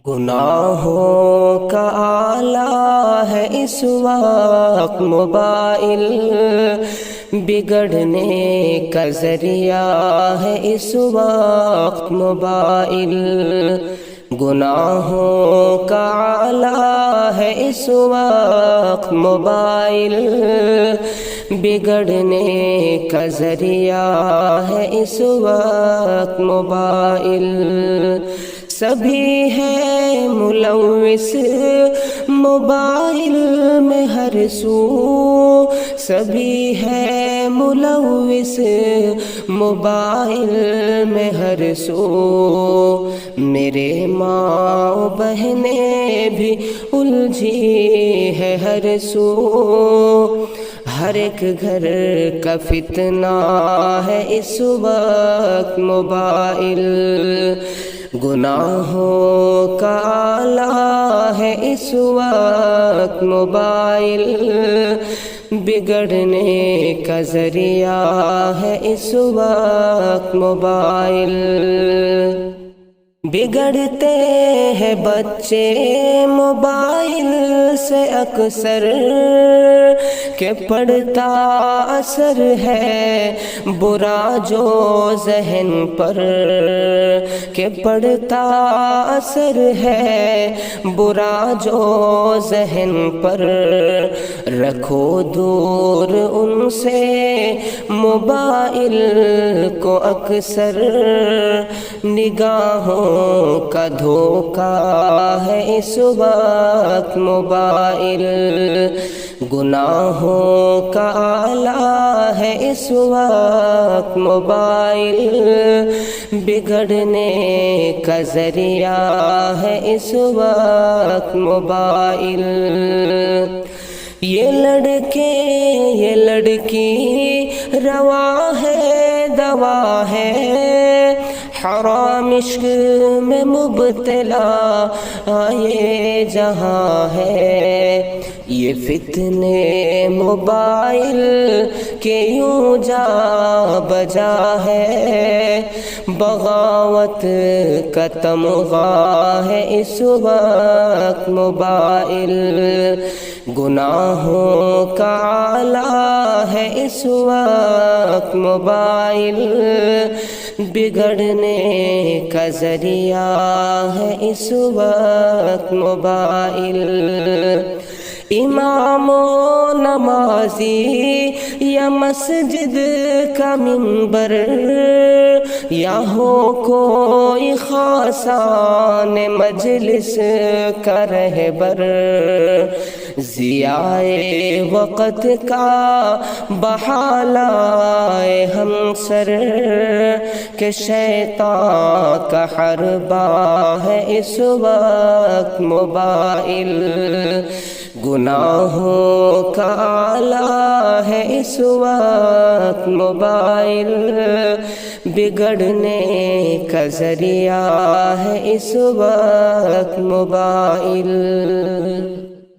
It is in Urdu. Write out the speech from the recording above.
گناہوں کا آلہ ہے اس وقت موبائل، بگڑنے کا ذریعہ ہے اس وقت موبائل۔ گناہوں کا آلہ ہے اس وقت موبائل، بگڑنے کا ذریعہ ہے اس وقت موبائل۔ سبھی ہے ملوث موبائل میں ہر سو، سبھی ہے ملوث موبائل میں ہر سو۔ میرے ماں بہنیں بھی الجھی ہے ہر سو، ہر ایک گھر کا فتنہ ہے اس وقت موبائل۔ گناہوں کا آلہ ہے اس وقت موبائل، بگڑنے کا ذریعہ ہے اس وقت موبائل۔ بگڑتے ہیں بچے موبائل سے اکثر، کہ پڑتا اثر ہے برا جو ذہن پر، کہ پڑتا اثر ہے برا جو ذہن پر۔ رکھو دور ان سے موبائل کو اکثر، نگاہوں کا دھوکہ ہے اس وقت موبائل۔ گناہوں کا آلہ ہے اس وقت موبائل، بگڑنے کا ذریعہ ہے اس وقت موبائل۔ یہ لڑکے یہ لڑکی روا ہے دوا ہے، حرام عشق میں مبتلا یہ جہاں ہے۔ یہ فتنے موبائل کے یوں جا بجا ہے، بغاوت کا تمغہ ہے اس وقت موبائل۔ گناہوں کا آلہ ہے اس وقت موبائل، بگڑنے کا ذریعہ ہے اس وقت موبائل۔ امام و نمازی یا مسجد کا منبر، یا ہو کوئی خاصان مجلس کا رہبر، ضیاء وقت کا بہالہ ہم سر، کہ شیطان کا حربہ ہے اس وقت موبائل۔ گناہوں کا آلہ ہے اس وقت موبائل، بگڑنے کا ذریعہ ہے اس وقت موبائل۔